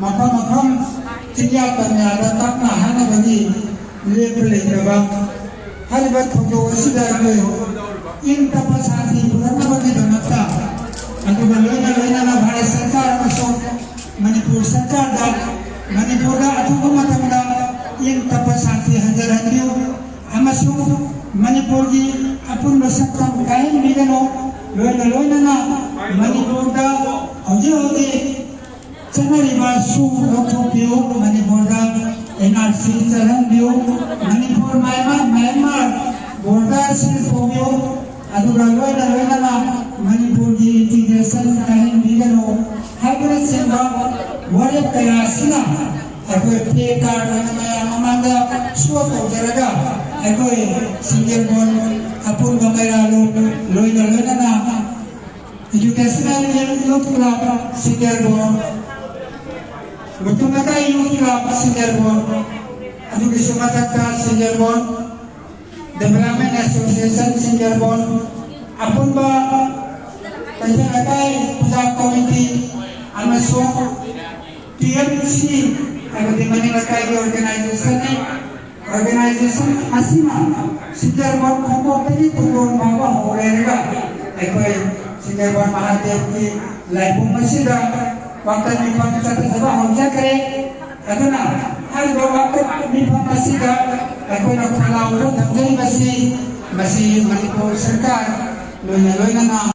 मफम चिड़िया तमिया तपना हानबगी लेप लेबा हरिबा थोजो सिदा इन तप साथी पुरनबगी दमता अदुगा लोइना लोइना भारत सरकार अमसों मणिपुर सरकार दा मणिपुर दा अथुबा मतमदा इन तप साथी हंजर हंदियो अमसों मणिपुर की अपुन सकम कायम बिगनो लोइना लोइना मणिपुर दा हौजे हौजे चनरिबा सु लौथोपियो मणिपुर दा एनआरसी चलहंदियो मणिपुर म्यांमार बॉर्डर सिलथोबियो अदुगा लोइना लोइना मणिपुर की इंटीग्रेशन कायम बिगनो हाइब्रिड सेवा वरेप कयासिना अखोय पे कार्ड मया ममांगा सो तौजरगा अखोय सिंगल बोन अपुन गमैरा लोइना लोइना एजुकेशनल यूथ क्लब सिंगल बोन Betul youth club Singerbon, aduh Sumatera Singerbon, Development Association Singerbon, apun ba kajian akai puja committee, amasuk TMC, aduh di mana akai organisation asima Singerbon koko tadi turun bawa orangga, akai Singerbon Mahathir ki laibung masih dah. Waktu nipa kita sebab hujah kere, itu na, hari waktu nipa masih dah, aku nak kalau orang tak jadi masih Manipur Sarkar, loina na.